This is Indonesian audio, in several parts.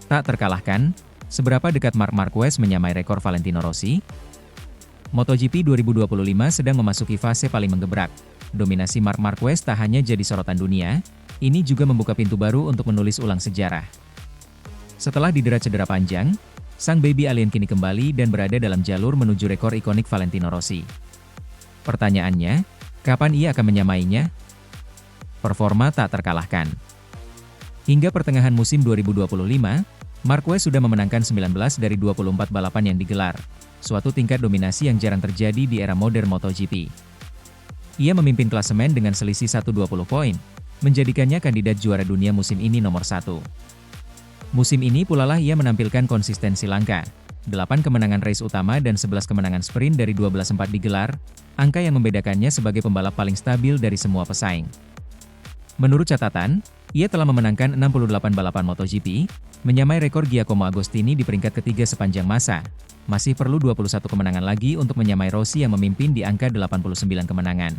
Tak terkalahkan, seberapa dekat Marc Marquez menyamai rekor Valentino Rossi? MotoGP 2025 sedang memasuki fase paling menggebrak. Dominasi Marc Marquez tak hanya jadi sorotan dunia, ini juga membuka pintu baru untuk menulis ulang sejarah. Setelah didera cedera panjang, sang baby alien kini kembali dan berada dalam jalur menuju rekor ikonik Valentino Rossi. Pertanyaannya, kapan ia akan menyamainya? Performa tak terkalahkan. Hingga pertengahan musim 2025, Marquez sudah memenangkan 19 dari 24 balapan yang digelar, suatu tingkat dominasi yang jarang terjadi di era modern MotoGP. Ia memimpin klasemen dengan selisih 120 poin, menjadikannya kandidat juara dunia musim ini nomor 1. Musim ini pula lah ia menampilkan konsistensi langka, 8 kemenangan race utama dan 11 kemenangan sprint dari 12 sempat digelar, angka yang membedakannya sebagai pembalap paling stabil dari semua pesaing. Menurut catatan, ia telah memenangkan 68 balapan MotoGP, menyamai rekor Giacomo Agostini di peringkat ketiga sepanjang masa. Masih perlu 21 kemenangan lagi untuk menyamai Rossi yang memimpin di angka 89 kemenangan.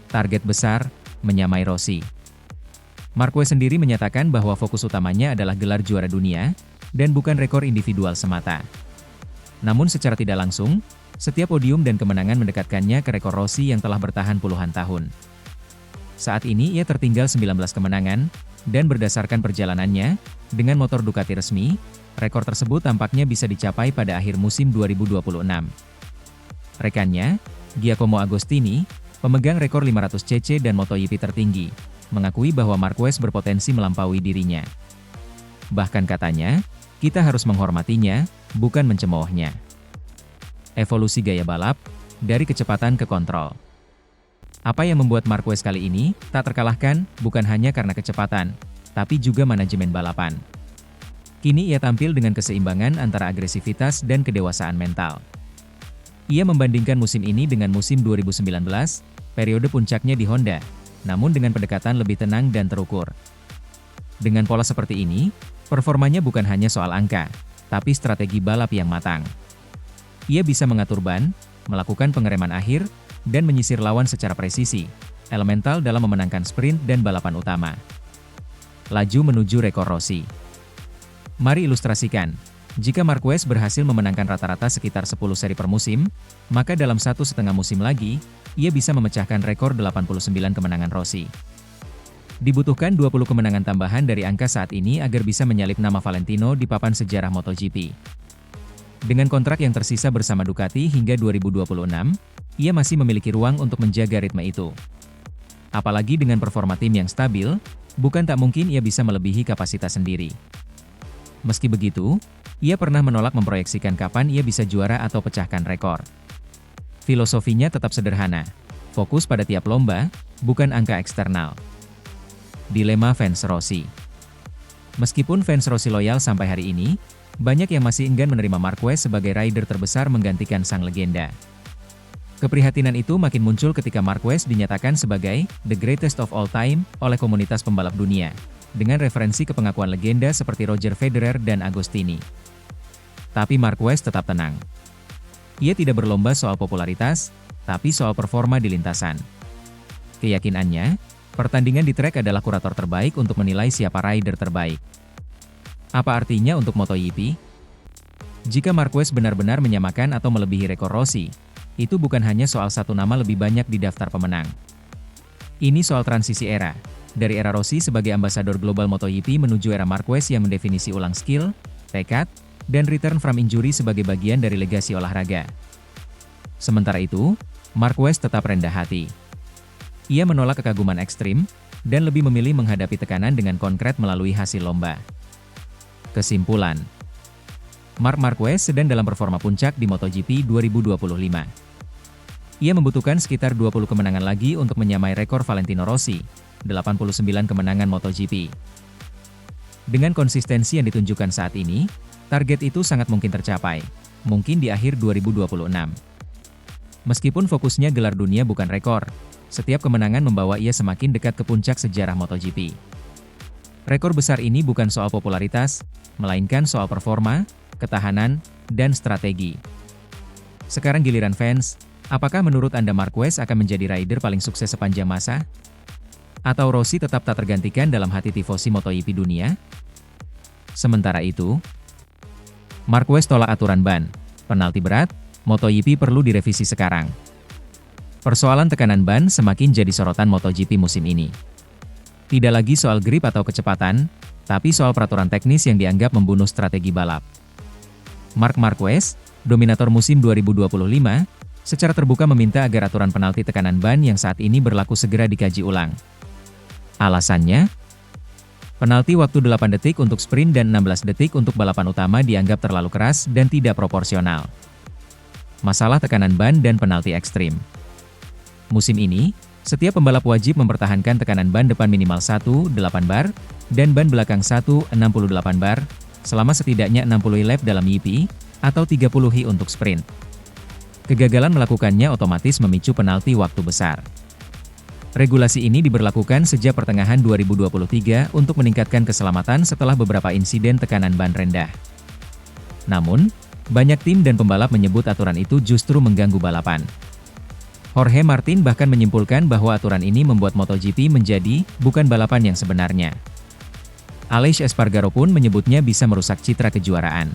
Target besar, menyamai Rossi. Marquez sendiri menyatakan bahwa fokus utamanya adalah gelar juara dunia, dan bukan rekor individual semata. Namun secara tidak langsung, setiap podium dan kemenangan mendekatkannya ke rekor Rossi yang telah bertahan puluhan tahun. Saat ini ia tertinggal 19 kemenangan, dan berdasarkan perjalanannya, dengan motor Ducati resmi, rekor tersebut tampaknya bisa dicapai pada akhir musim 2026. Rekannya, Giacomo Agostini, pemegang rekor 500 cc dan MotoGP tertinggi, mengakui bahwa Marquez berpotensi melampaui dirinya. Bahkan katanya, kita harus menghormatinya, bukan mencemoohnya. Evolusi gaya balap, dari kecepatan ke kontrol. Apa yang membuat Marquez kali ini tak terkalahkan bukan hanya karena kecepatan, tapi juga manajemen balapan. Kini ia tampil dengan keseimbangan antara agresivitas dan kedewasaan mental. Ia membandingkan musim ini dengan musim 2019, periode puncaknya di Honda, namun dengan pendekatan lebih tenang dan terukur. Dengan pola seperti ini, performanya bukan hanya soal angka, tapi strategi balap yang matang. Ia bisa mengatur ban, melakukan pengereman akhir, dan menyisir lawan secara presisi, elemental dalam memenangkan sprint dan balapan utama. Laju menuju rekor Rossi. Mari ilustrasikan, jika Marquez berhasil memenangkan rata-rata sekitar 10 seri per musim, maka dalam 1,5 musim lagi, ia bisa memecahkan rekor 89 kemenangan Rossi. Dibutuhkan 20 kemenangan tambahan dari angka saat ini agar bisa menyalip nama Valentino di papan sejarah MotoGP. Dengan kontrak yang tersisa bersama Ducati hingga 2026, ia masih memiliki ruang untuk menjaga ritme itu. Apalagi dengan performa tim yang stabil, bukan tak mungkin ia bisa melebihi kapasitas sendiri. Meski begitu, ia pernah menolak memproyeksikan kapan ia bisa juara atau pecahkan rekor. Filosofinya tetap sederhana, fokus pada tiap lomba, bukan angka eksternal. Dilema fans Rossi. Meskipun fans Rossi loyal sampai hari ini, banyak yang masih enggan menerima Marquez sebagai rider terbesar menggantikan sang legenda. Keprihatinan itu makin muncul ketika Marquez dinyatakan sebagai the greatest of all time oleh komunitas pembalap dunia, dengan referensi ke pengakuan legenda seperti Roger Federer dan Agostini. Tapi Marquez tetap tenang. Ia tidak berlomba soal popularitas, tapi soal performa di lintasan. Keyakinannya, pertandingan di trek adalah kurator terbaik untuk menilai siapa rider terbaik. Apa artinya untuk MotoGP? Jika Marquez benar-benar menyamakan atau melebihi rekor Rossi, itu bukan hanya soal satu nama lebih banyak di daftar pemenang. Ini soal transisi era, dari era Rossi sebagai ambasador global MotoGP menuju era Marquez yang mendefinisi ulang skill, tekad, dan return from injury sebagai bagian dari legasi olahraga. Sementara itu, Marquez tetap rendah hati. Ia menolak kekaguman ekstrim, dan lebih memilih menghadapi tekanan dengan konkret melalui hasil lomba. Kesimpulan, Marc Marquez sedang dalam performa puncak di MotoGP 2025. Ia membutuhkan sekitar 20 kemenangan lagi untuk menyamai rekor Valentino Rossi, 89 kemenangan MotoGP. Dengan konsistensi yang ditunjukkan saat ini, target itu sangat mungkin tercapai, mungkin di akhir 2026. Meskipun fokusnya gelar dunia bukan rekor, setiap kemenangan membawa ia semakin dekat ke puncak sejarah MotoGP. Rekor besar ini bukan soal popularitas, melainkan soal performa, ketahanan, dan strategi. Sekarang giliran fans, apakah menurut Anda Marquez akan menjadi rider paling sukses sepanjang masa? Atau Rossi tetap tak tergantikan dalam hati tifosi MotoGP dunia? Sementara itu, Marquez tolak aturan ban, penalti berat, MotoGP perlu direvisi sekarang. Persoalan tekanan ban semakin jadi sorotan MotoGP musim ini. Tidak lagi soal grip atau kecepatan, tapi soal peraturan teknis yang dianggap membunuh strategi balap. Marc Marquez, dominator musim 2025, secara terbuka meminta agar aturan penalti tekanan ban yang saat ini berlaku segera dikaji ulang. Alasannya, penalti waktu 8 detik untuk sprint dan 16 detik untuk balapan utama dianggap terlalu keras dan tidak proporsional. Masalah tekanan ban dan penalti ekstrim. Musim ini, setiap pembalap wajib mempertahankan tekanan ban depan minimal 1,8 bar, dan ban belakang 1,68 bar, selama setidaknya 60 lap dalam YP, atau 30 hi untuk sprint. Kegagalan melakukannya otomatis memicu penalti waktu besar. Regulasi ini diberlakukan sejak pertengahan 2023 untuk meningkatkan keselamatan setelah beberapa insiden tekanan ban rendah. Namun, banyak tim dan pembalap menyebut aturan itu justru mengganggu balapan. Jorge Martin bahkan menyimpulkan bahwa aturan ini membuat MotoGP menjadi bukan balapan yang sebenarnya. Aleix Espargaro pun menyebutnya bisa merusak citra kejuaraan.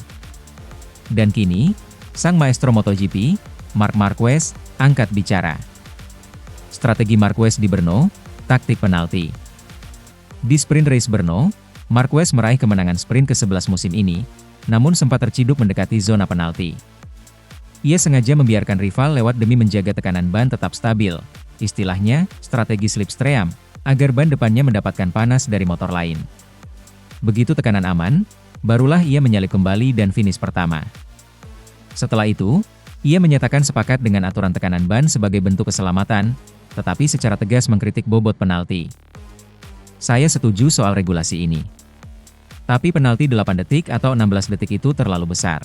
Dan kini, sang maestro MotoGP, Marc Marquez, angkat bicara. Strategi Marquez di Brno, taktik penalti. Di sprint race Brno, Marquez meraih kemenangan sprint ke-11 musim ini, namun sempat terciduk mendekati zona penalti. Ia sengaja membiarkan rival lewat demi menjaga tekanan ban tetap stabil, istilahnya, strategi slipstream, agar ban depannya mendapatkan panas dari motor lain. Begitu tekanan aman, barulah ia menyalip kembali dan finish pertama. Setelah itu, ia menyatakan sepakat dengan aturan tekanan ban sebagai bentuk keselamatan, tetapi secara tegas mengkritik bobot penalti. Saya setuju soal regulasi ini. Tapi penalti 8 detik atau 16 detik itu terlalu besar.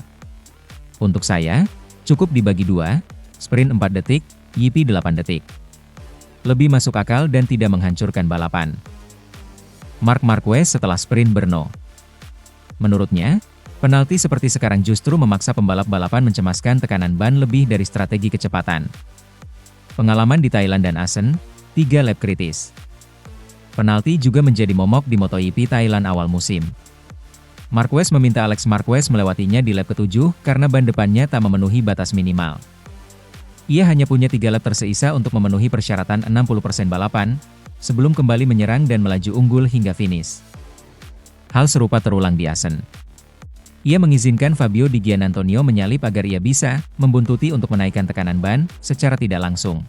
Untuk saya, cukup dibagi 2, sprint 4 detik, YP 8 detik. Lebih masuk akal dan tidak menghancurkan balapan. Marc Marquez setelah sprint Brno. Menurutnya, penalti seperti sekarang justru memaksa pembalap balapan mencemaskan tekanan ban lebih dari strategi kecepatan. Pengalaman di Thailand dan Asen, 3 lap kritis. Penalti juga menjadi momok di MotoGP Thailand awal musim. Marquez meminta Alex Marquez melewatinya di lap ke-7 karena ban depannya tak memenuhi batas minimal. Ia hanya punya 3 lap tersisa untuk memenuhi persyaratan 60% balapan, sebelum kembali menyerang dan melaju unggul hingga finish. Hal serupa terulang di Asen. Ia mengizinkan Fabio Di Giannantonio menyalip agar ia bisa membuntuti untuk menaikkan tekanan ban secara tidak langsung.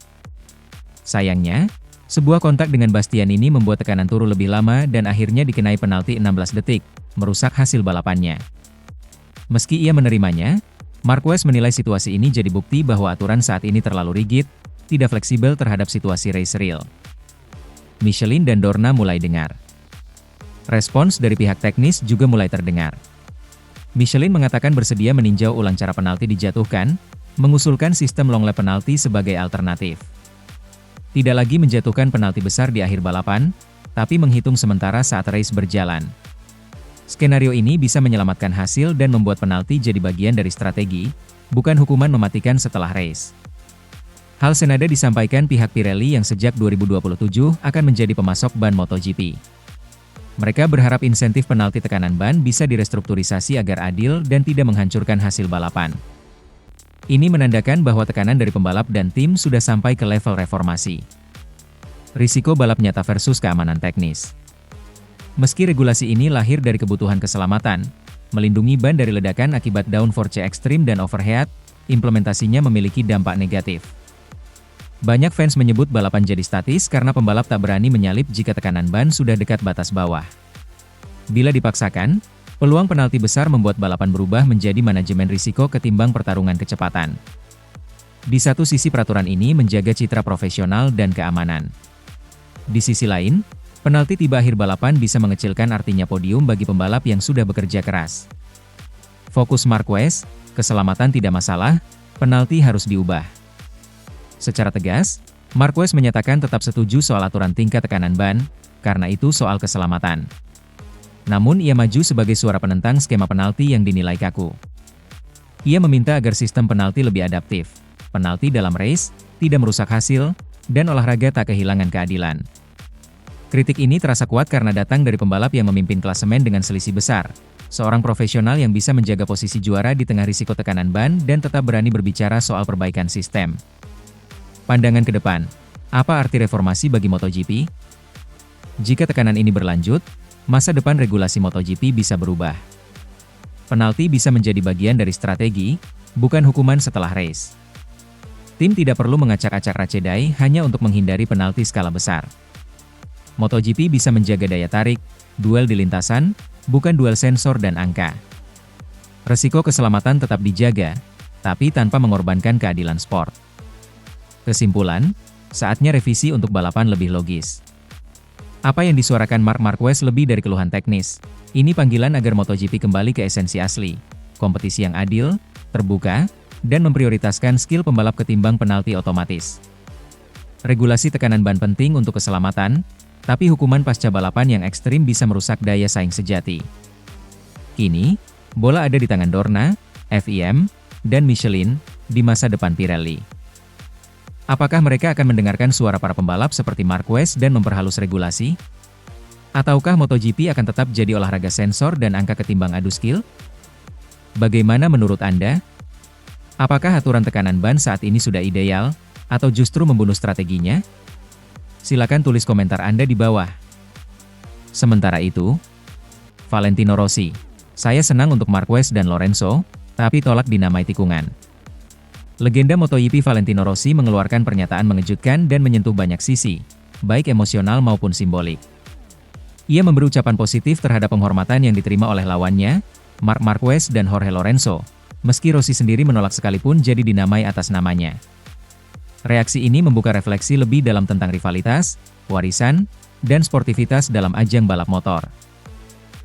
Sayangnya, sebuah kontak dengan Bastianini membuat tekanan turun lebih lama dan akhirnya dikenai penalti 16 detik, merusak hasil balapannya. Meski ia menerimanya, Marquez menilai situasi ini jadi bukti bahwa aturan saat ini terlalu rigid, tidak fleksibel terhadap situasi race real. Michelin dan Dorna mulai dengar. Respons dari pihak teknis juga mulai terdengar. Michelin mengatakan bersedia meninjau ulang cara penalti dijatuhkan, mengusulkan sistem long lap penalti sebagai alternatif. Tidak lagi menjatuhkan penalti besar di akhir balapan, tapi menghitung sementara saat race berjalan. Skenario ini bisa menyelamatkan hasil dan membuat penalti jadi bagian dari strategi, bukan hukuman mematikan setelah race. Hal senada disampaikan pihak Pirelli yang sejak 2027 akan menjadi pemasok ban MotoGP. Mereka berharap insentif penalti tekanan ban bisa direstrukturisasi agar adil dan tidak menghancurkan hasil balapan. Ini menandakan bahwa tekanan dari pembalap dan tim sudah sampai ke level reformasi. Risiko balap nyata versus keamanan teknis. Meski regulasi ini lahir dari kebutuhan keselamatan, melindungi ban dari ledakan akibat downforce ekstrim dan overheat, implementasinya memiliki dampak negatif. Banyak fans menyebut balapan jadi statis karena pembalap tak berani menyalip jika tekanan ban sudah dekat batas bawah. Bila dipaksakan, peluang penalti besar membuat balapan berubah menjadi manajemen risiko ketimbang pertarungan kecepatan. Di satu sisi peraturan ini menjaga citra profesional dan keamanan. Di sisi lain, penalti tiba akhir balapan bisa mengecilkan artinya podium bagi pembalap yang sudah bekerja keras. Fokus Marquez, keselamatan tidak masalah, penalti harus diubah. Secara tegas, Marquez menyatakan tetap setuju soal aturan tingkat tekanan ban, karena itu soal keselamatan. Namun ia maju sebagai suara penentang skema penalti yang dinilai kaku. Ia meminta agar sistem penalti lebih adaptif, penalti dalam race, tidak merusak hasil, dan olahraga tak kehilangan keadilan. Kritik ini terasa kuat karena datang dari pembalap yang memimpin klasemen dengan selisih besar, seorang profesional yang bisa menjaga posisi juara di tengah risiko tekanan ban dan tetap berani berbicara soal perbaikan sistem. Pandangan ke depan, apa arti reformasi bagi MotoGP? Jika tekanan ini berlanjut, masa depan regulasi MotoGP bisa berubah. Penalti bisa menjadi bagian dari strategi, bukan hukuman setelah race. Tim tidak perlu mengacak-acak racedai hanya untuk menghindari penalti skala besar. MotoGP bisa menjaga daya tarik, duel di lintasan, bukan duel sensor dan angka. Resiko keselamatan tetap dijaga, tapi tanpa mengorbankan keadilan sport. Kesimpulan, saatnya revisi untuk balapan lebih logis. Apa yang disuarakan Marc Marquez lebih dari keluhan teknis. Ini panggilan agar MotoGP kembali ke esensi asli, kompetisi yang adil, terbuka, dan memprioritaskan skill pembalap ketimbang penalti otomatis. Regulasi tekanan ban penting untuk keselamatan, tapi hukuman pasca balapan yang ekstrim bisa merusak daya saing sejati. Kini, bola ada di tangan Dorna, FIM, dan Michelin, di masa depan Pirelli. Apakah mereka akan mendengarkan suara para pembalap seperti Marquez dan memperhalus regulasi? Ataukah MotoGP akan tetap jadi olahraga sensor dan angka ketimbang adu skill? Bagaimana menurut Anda? Apakah aturan tekanan ban saat ini sudah ideal, atau justru membunuh strateginya? Silakan tulis komentar Anda di bawah. Sementara itu, Valentino Rossi, saya senang untuk Marquez dan Lorenzo, tapi tolak dinamai tikungan. Legenda MotoGP Valentino Rossi mengeluarkan pernyataan mengejutkan dan menyentuh banyak sisi, baik emosional maupun simbolik. Ia memberi ucapan positif terhadap penghormatan yang diterima oleh lawannya, Marc Marquez dan Jorge Lorenzo, meski Rossi sendiri menolak sekalipun jadi dinamai atas namanya. Reaksi ini membuka refleksi lebih dalam tentang rivalitas, warisan, dan sportivitas dalam ajang balap motor.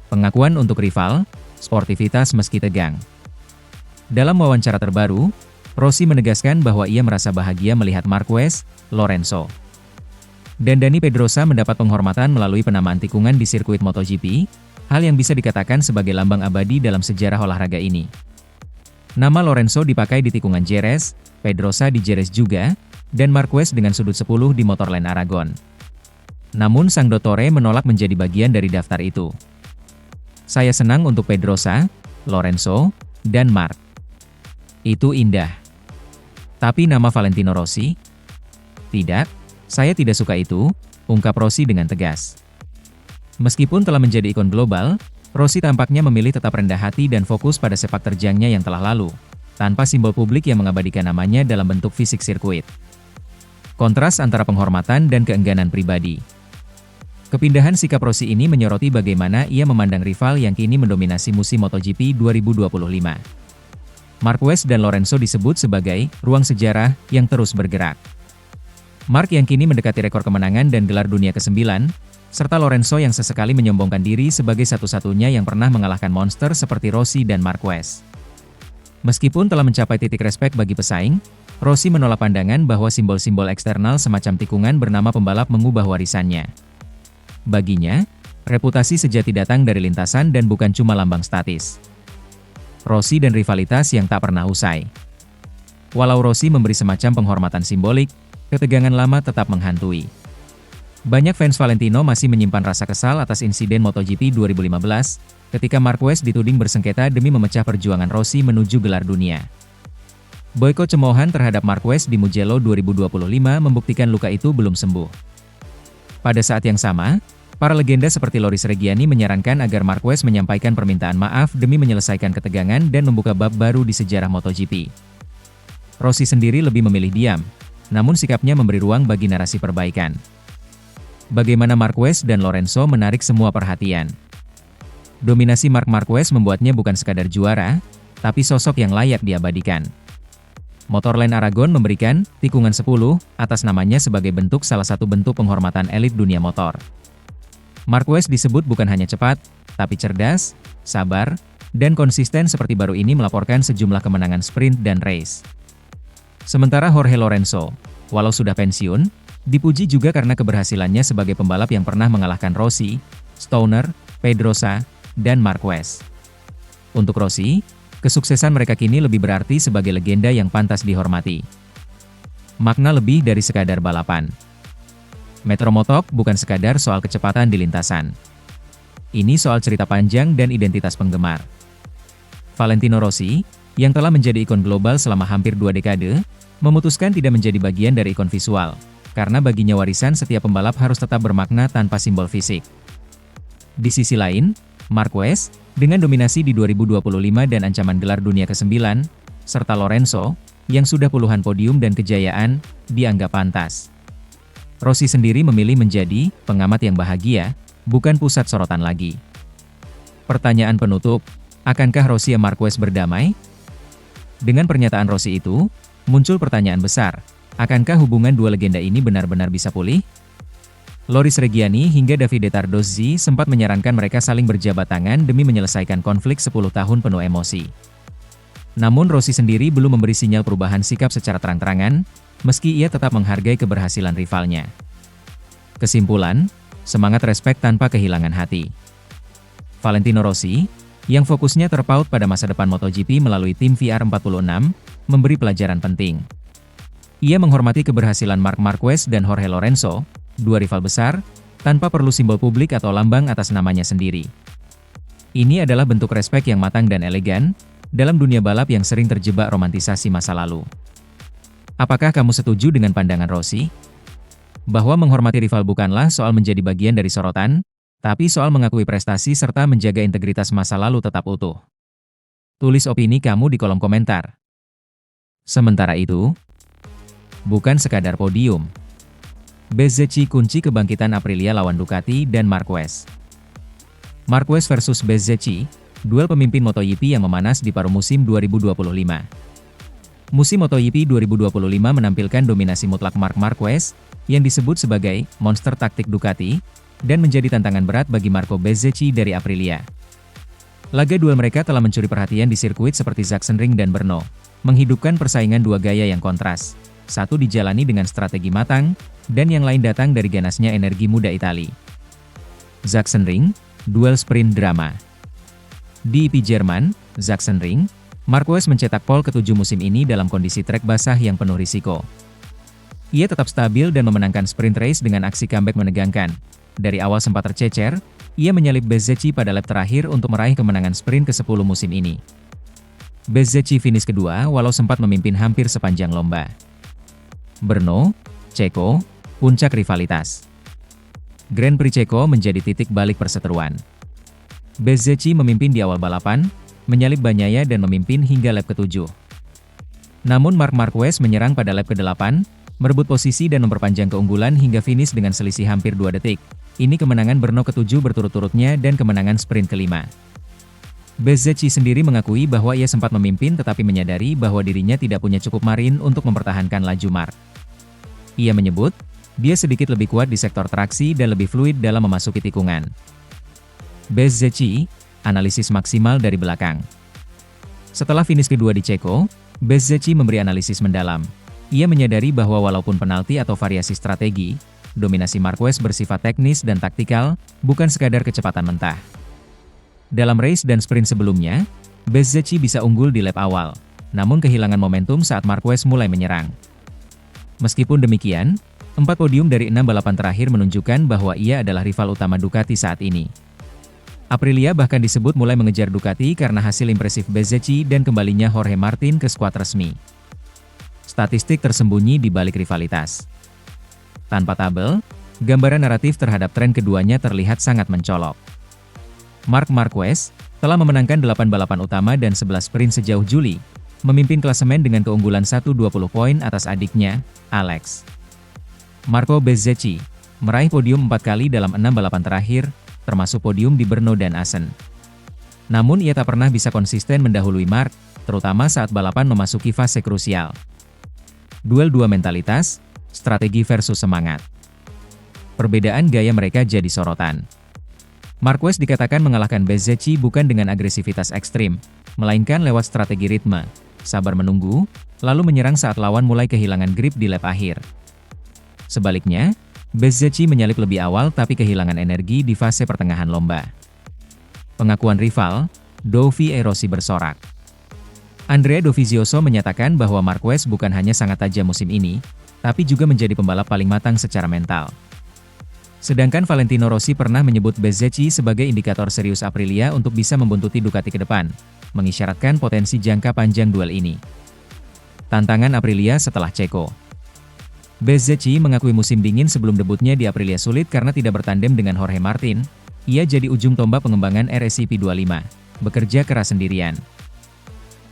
Pengakuan untuk rival, sportivitas meski tegang. Dalam wawancara terbaru, Rossi menegaskan bahwa ia merasa bahagia melihat Marquez, Lorenzo, dan Dani Pedrosa mendapat penghormatan melalui penamaan tikungan di sirkuit MotoGP, hal yang bisa dikatakan sebagai lambang abadi dalam sejarah olahraga ini. Nama Lorenzo dipakai di tikungan Jerez, Pedrosa di Jerez juga, dan Marquez dengan sudut 10 di Motorland Aragon. Namun sang Dottore menolak menjadi bagian dari daftar itu. Saya senang untuk Pedrosa, Lorenzo, dan Marc. Itu indah. Tapi nama Valentino Rossi? Tidak, saya tidak suka itu, ungkap Rossi dengan tegas. Meskipun telah menjadi ikon global, Rossi tampaknya memilih tetap rendah hati dan fokus pada sepak terjangnya yang telah lalu, tanpa simbol publik yang mengabadikan namanya dalam bentuk fisik sirkuit. Kontras antara penghormatan dan keengganan pribadi. Kepindahan sikap Rossi ini menyoroti bagaimana ia memandang rival yang kini mendominasi musim MotoGP 2025. Marquez dan Lorenzo disebut sebagai ruang sejarah yang terus bergerak. Marc yang kini mendekati rekor kemenangan dan gelar dunia ke-9, serta Lorenzo yang sesekali menyombongkan diri sebagai satu-satunya yang pernah mengalahkan monster seperti Rossi dan Marquez. Meskipun telah mencapai titik respek bagi pesaing, Rossi menolak pandangan bahwa simbol-simbol eksternal semacam tikungan bernama pembalap mengubah warisannya. Baginya, reputasi sejati datang dari lintasan dan bukan cuma lambang statis. Rossi dan rivalitas yang tak pernah usai. Walau Rossi memberi semacam penghormatan simbolik, ketegangan lama tetap menghantui. Banyak fans Valentino masih menyimpan rasa kesal atas insiden MotoGP 2015, ketika Marquez dituding bersengketa demi memecah perjuangan Rossi menuju gelar dunia. Boykot cemoohan terhadap Marquez di Mugello 2025 membuktikan luka itu belum sembuh. Pada saat yang sama, para legenda seperti Loris Reggiani menyarankan agar Marquez menyampaikan permintaan maaf demi menyelesaikan ketegangan dan membuka bab baru di sejarah MotoGP. Rossi sendiri lebih memilih diam, namun sikapnya memberi ruang bagi narasi perbaikan. Bagaimana Marquez dan Lorenzo menarik semua perhatian. Dominasi Marc Marquez membuatnya bukan sekadar juara, tapi sosok yang layak diabadikan. Motorland Aragon memberikan tikungan 10 atas namanya sebagai salah satu bentuk penghormatan elit dunia motor. Marquez disebut bukan hanya cepat, tapi cerdas, sabar, dan konsisten seperti baru ini melaporkan sejumlah kemenangan sprint dan race. Sementara Jorge Lorenzo, walau sudah pensiun, dipuji juga karena keberhasilannya sebagai pembalap yang pernah mengalahkan Rossi, Stoner, Pedrosa, dan Marquez. Untuk Rossi, kesuksesan mereka kini lebih berarti sebagai legenda yang pantas dihormati. Makna lebih dari sekadar balapan. Metromotok bukan sekadar soal kecepatan di lintasan. Ini soal cerita panjang dan identitas penggemar. Valentino Rossi, yang telah menjadi ikon global selama hampir 2 dekade, memutuskan tidak menjadi bagian dari ikon visual, karena baginya warisan setiap pembalap harus tetap bermakna tanpa simbol fisik. Di sisi lain, Marquez, dengan dominasi di 2025 dan ancaman gelar dunia ke-9, serta Lorenzo, yang sudah puluhan podium dan kejayaan, dianggap pantas. Rossi sendiri memilih menjadi pengamat yang bahagia, bukan pusat sorotan lagi. Pertanyaan penutup, akankah Rossi dan Marquez berdamai? Dengan pernyataan Rossi itu, muncul pertanyaan besar, akankah hubungan dua legenda ini benar-benar bisa pulih? Loris Reggiani hingga Davide Tardozzi sempat menyarankan mereka saling berjabat tangan demi menyelesaikan konflik 10 tahun penuh emosi. Namun Rossi sendiri belum memberi sinyal perubahan sikap secara terang-terangan, meski ia tetap menghargai keberhasilan rivalnya. Kesimpulan, semangat respek tanpa kehilangan hati. Valentino Rossi, yang fokusnya terpaut pada masa depan MotoGP melalui tim VR46, memberi pelajaran penting. Ia menghormati keberhasilan Marc Marquez dan Jorge Lorenzo, dua rival besar, tanpa perlu simbol publik atau lambang atas namanya sendiri. Ini adalah bentuk respek yang matang dan elegan, dalam dunia balap yang sering terjebak romantisasi masa lalu. Apakah kamu setuju dengan pandangan Rossi? Bahwa menghormati rival bukanlah soal menjadi bagian dari sorotan, tapi soal mengakui prestasi serta menjaga integritas masa lalu tetap utuh. Tulis opini kamu di kolom komentar. Sementara itu, bukan sekadar podium. Bezzecchi kunci kebangkitan Aprilia lawan Ducati dan Marquez. Marquez versus Bezzecchi, duel pemimpin MotoGP yang memanas di paruh musim 2025. Musim MotoGP 2025 menampilkan dominasi mutlak Marc Marquez, yang disebut sebagai monster taktik Ducati, dan menjadi tantangan berat bagi Marco Bezzecchi dari Aprilia. Laga duel mereka telah mencuri perhatian di sirkuit seperti Sachsenring dan Brno, menghidupkan persaingan dua gaya yang kontras. Satu dijalani dengan strategi matang, dan yang lain datang dari ganasnya energi muda Itali. Sachsenring, duel sprint drama. Di IP Jerman, Sachsenring, Marquez mencetak pole ke-7 musim ini dalam kondisi trek basah yang penuh risiko. Ia tetap stabil dan memenangkan sprint race dengan aksi comeback menegangkan. Dari awal sempat tercecer, ia menyalip Bezzecchi pada lap terakhir untuk meraih kemenangan sprint ke-10 musim ini. Bezzecchi finish kedua walau sempat memimpin hampir sepanjang lomba. Brno, Ceko, puncak rivalitas. Grand Prix Ceko menjadi titik balik perseteruan. Bezzecchi memimpin di awal balapan, menyalip Bagnaia dan memimpin hingga lap ke-7. Namun Marc Marquez menyerang pada lap ke-8, merebut posisi dan memperpanjang keunggulan hingga finish dengan selisih hampir 2 detik. Ini kemenangan Brno ke-7 berturut-turutnya dan kemenangan sprint ke-5. Bezzecchi sendiri mengakui bahwa ia sempat memimpin tetapi menyadari bahwa dirinya tidak punya cukup marin untuk mempertahankan laju Marc. Ia menyebut, dia sedikit lebih kuat di sektor traksi dan lebih fluid dalam memasuki tikungan. Bezzecchi, analisis maksimal dari belakang. Setelah finish kedua di Ceko, Bezzecchi memberi analisis mendalam. Ia menyadari bahwa walaupun penalti atau variasi strategi, dominasi Marquez bersifat teknis dan taktikal, bukan sekadar kecepatan mentah. Dalam race dan sprint sebelumnya, Bezzecchi bisa unggul di lap awal, namun kehilangan momentum saat Marquez mulai menyerang. Meskipun demikian, 4 podium dari 6 balapan terakhir menunjukkan bahwa ia adalah rival utama Ducati saat ini. Aprilia bahkan disebut mulai mengejar Ducati karena hasil impresif Bezzecchi dan kembalinya Jorge Martin ke skuad resmi. Statistik tersembunyi di balik rivalitas. Tanpa tabel, gambaran naratif terhadap tren keduanya terlihat sangat mencolok. Marc Marquez telah memenangkan 8 balapan utama dan 11 sprint sejauh Juli, memimpin klasemen dengan keunggulan 120 poin atas adiknya, Alex. Marco Bezzecchi meraih podium 4 kali dalam 6 balapan terakhir, termasuk podium di Brno dan Assen. Namun ia tak pernah bisa konsisten mendahului Marc, terutama saat balapan memasuki fase krusial. Duel dua mentalitas, strategi versus semangat. Perbedaan gaya mereka jadi sorotan. Marquez dikatakan mengalahkan Bezzecchi bukan dengan agresivitas ekstrim, melainkan lewat strategi ritme, sabar menunggu, lalu menyerang saat lawan mulai kehilangan grip di lap akhir. Sebaliknya, Bezzecchi menyalip lebih awal tapi kehilangan energi di fase pertengahan lomba. Pengakuan rival, Dovizioso bersorak. Andrea Dovizioso menyatakan bahwa Marquez bukan hanya sangat tajam musim ini, tapi juga menjadi pembalap paling matang secara mental. Sedangkan Valentino Rossi pernah menyebut Bezzecchi sebagai indikator serius Aprilia untuk bisa membuntuti Ducati ke depan, mengisyaratkan potensi jangka panjang duel ini. Tantangan Aprilia setelah Ceko. Bezzecchi mengakui musim dingin sebelum debutnya di Aprilia sulit karena tidak bertandem dengan Jorge Martin. Ia jadi ujung tombak pengembangan RSCP25, bekerja keras sendirian.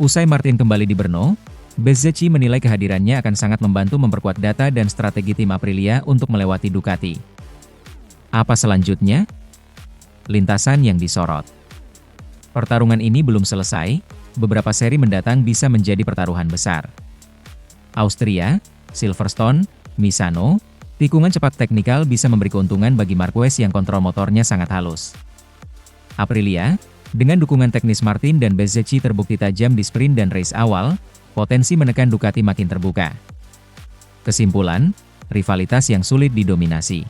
Usai Martin kembali di Brno, Bezzecchi menilai kehadirannya akan sangat membantu memperkuat data dan strategi tim Aprilia untuk melewati Ducati. Apa selanjutnya? Lintasan yang disorot. Pertarungan ini belum selesai, beberapa seri mendatang bisa menjadi pertaruhan besar. Austria, Silverstone, Misano, tikungan cepat teknikal bisa memberi keuntungan bagi Marquez yang kontrol motornya sangat halus. Aprilia, dengan dukungan teknis Martin dan Bezzecchi terbukti tajam di sprint dan race awal, potensi menekan Ducati makin terbuka. Kesimpulan, rivalitas yang sulit didominasi.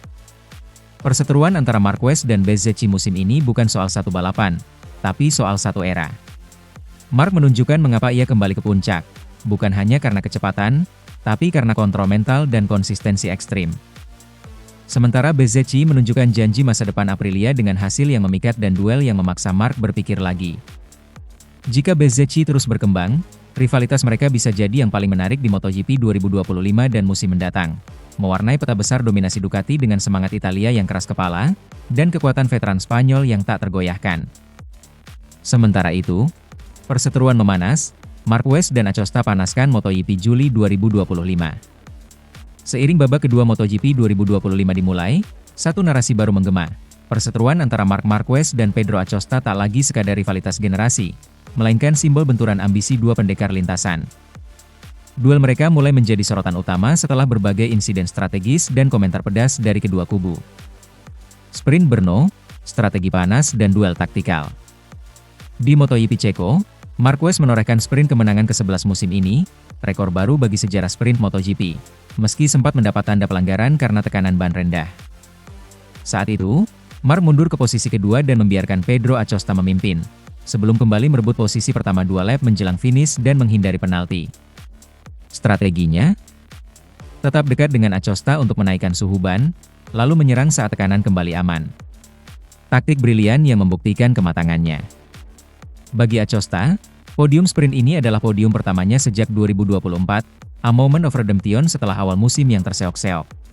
Perseteruan antara Marquez dan Bezzecchi musim ini bukan soal satu balapan, tapi soal satu era. Mark menunjukkan mengapa ia kembali ke puncak, bukan hanya karena kecepatan, tapi karena kontrol mental dan konsistensi ekstrim. Sementara Bezzecchi menunjukkan janji masa depan Aprilia dengan hasil yang memikat dan duel yang memaksa Mark berpikir lagi. Jika Bezzecchi terus berkembang, rivalitas mereka bisa jadi yang paling menarik di MotoGP 2025 dan musim mendatang, mewarnai peta besar dominasi Ducati dengan semangat Italia yang keras kepala, dan kekuatan veteran Spanyol yang tak tergoyahkan. Sementara itu, perseteruan memanas, Marquez dan Acosta panaskan MotoGP Juli 2025. Seiring babak kedua MotoGP 2025 dimulai, satu narasi baru menggema. Perseteruan antara Marc Marquez dan Pedro Acosta tak lagi sekadar rivalitas generasi, melainkan simbol benturan ambisi dua pendekar lintasan. Duel mereka mulai menjadi sorotan utama setelah berbagai insiden strategis dan komentar pedas dari kedua kubu. Sprint Brno, strategi panas dan duel taktikal. Di MotoGP Ceko, Marquez menorehkan sprint kemenangan ke-11 musim ini, rekor baru bagi sejarah sprint MotoGP, meski sempat mendapat tanda pelanggaran karena tekanan ban rendah. Saat itu, Marc mundur ke posisi kedua dan membiarkan Pedro Acosta memimpin, sebelum kembali merebut posisi pertama 2 lap menjelang finish dan menghindari penalti. Strateginya? Tetap dekat dengan Acosta untuk menaikkan suhu ban, lalu menyerang saat tekanan kembali aman. Taktik brilian yang membuktikan kematangannya. Bagi Acosta, podium sprint ini adalah podium pertamanya sejak 2024, a moment of redemption setelah awal musim yang terseok-seok.